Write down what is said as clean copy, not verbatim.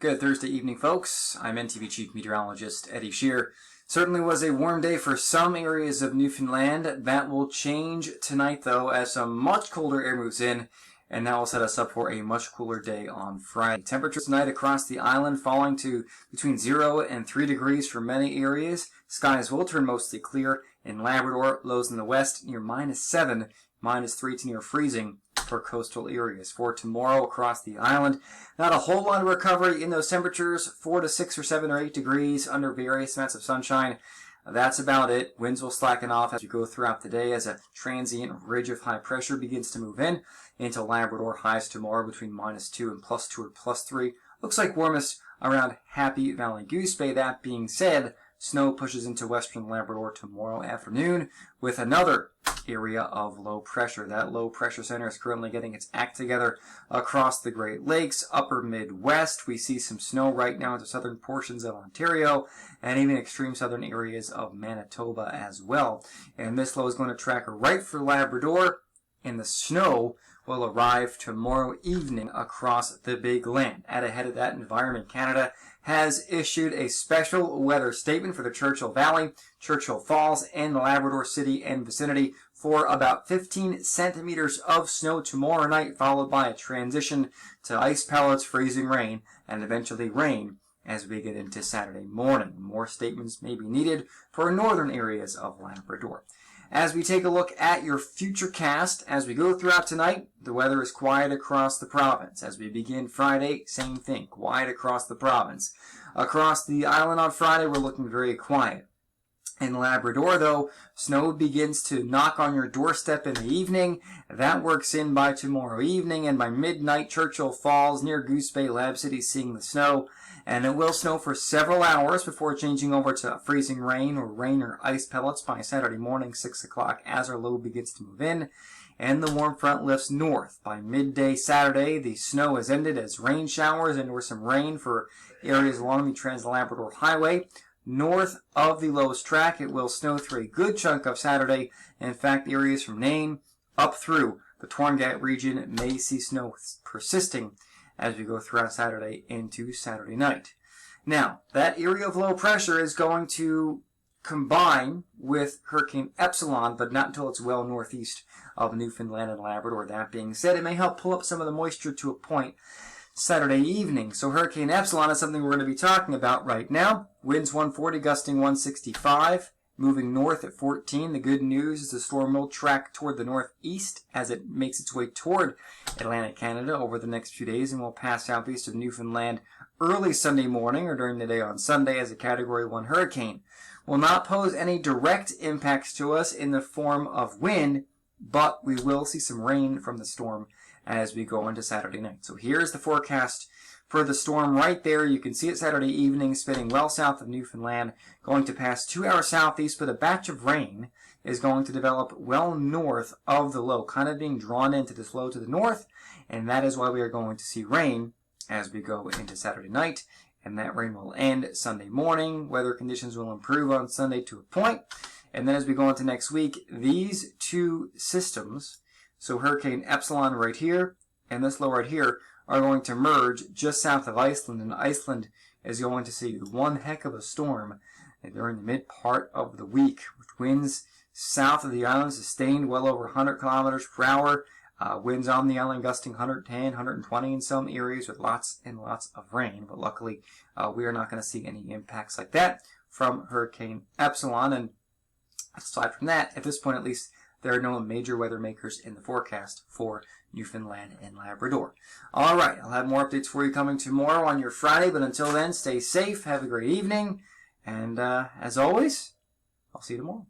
Good Thursday evening, folks. I'm NTV Chief Meteorologist Eddie Shear. Certainly was a warm day for some areas of Newfoundland. That will change tonight, though, as some much colder air moves in, and that will set us up for a much cooler day on Friday. Temperatures tonight across the island falling to between 0 and 3 degrees for many areas. Skies will turn mostly clear. In Labrador, lows in the west near -7, -3 to near freezing for coastal areas. For tomorrow across the island, not a whole lot of recovery in those temperatures, 4 to 6 or 7 or 8 degrees under various amounts of sunshine. That's about it. Winds will slacken off as you go throughout the day as a transient ridge of high pressure begins to move in into Labrador. Highs tomorrow between -2 and +2 or +3. Looks like warmest around Happy Valley Goose Bay. That being said, snow pushes into western Labrador tomorrow afternoon with another area of low pressure. That low pressure center is currently getting its act together across the Great Lakes, upper Midwest. We see some snow right now into southern portions of Ontario and even extreme southern areas of Manitoba as well. And this low is going to track right for Labrador, and the snow will arrive tomorrow evening across the Big Land. Ahead of that, Environment Canada has issued a special weather statement for the Churchill Valley, Churchill Falls, and Labrador City and vicinity for about 15 centimeters of snow tomorrow night, followed by a transition to ice pellets, freezing rain, and eventually rain as we get into Saturday morning. More statements may be needed for northern areas of Labrador. As we take a look at your FORECAAST, as we go throughout tonight, the weather is quiet across the province. As we begin Friday, same thing, quiet across the province. Across the island on Friday, we're looking very quiet. In Labrador, though, snow begins to knock on your doorstep in the evening. That works in by tomorrow evening, and by midnight, Churchill Falls near Goose Bay, Lab City, seeing the snow. And it will snow for several hours before changing over to freezing rain or ice pellets by Saturday morning, 6 o'clock, as our low begins to move in. And the warm front lifts north. By midday Saturday, the snow has ended as rain showers and or some rain for areas along the Trans-Labrador Highway. North of the lowest track, it will snow through a good chunk of Saturday. In fact, areas from Nain up through the Torngat region may see snow persisting as we go throughout Saturday into Saturday night. Now, that area of low pressure is going to combine with Hurricane Epsilon, but not until it's well northeast of Newfoundland and Labrador. That being said, it may help pull up some of the moisture to a point Saturday evening. So Hurricane Epsilon is something we're going to be talking about right now. Winds 140, gusting 165, moving north at 14. The good news is the storm will track toward the northeast as it makes its way toward Atlantic Canada over the next few days and will pass southeast of Newfoundland early Sunday morning or during the day on Sunday as a Category 1 hurricane. Will not pose any direct impacts to us in the form of wind, but we will see some rain from the storm as we go into Saturday night. So here's the forecast for the storm right there. You can see it Saturday evening, spinning well south of Newfoundland, going to pass 2 hours southeast, but a batch of rain is going to develop well north of the low, kind of being drawn into this low to the north, and that is why we are going to see rain as we go into Saturday night, and that rain will end Sunday morning. Weather conditions will improve on Sunday to a point, and then as we go into next week, these two systems, so Hurricane Epsilon right here and this low right here, are going to merge just south of Iceland, and Iceland is going to see one heck of a storm during the mid part of the week, with winds south of the island sustained well over 100 kilometers per hour. Winds on the island gusting 110, 120 in some areas with lots and lots of rain. But luckily, we are not going to see any impacts like that from Hurricane Epsilon. And aside from that, at this point at least, there are no major weather makers in the forecast for Newfoundland and Labrador. All right, I'll have more updates for you coming tomorrow on your Friday. But until then, stay safe, have a great evening. And as always, I'll see you tomorrow.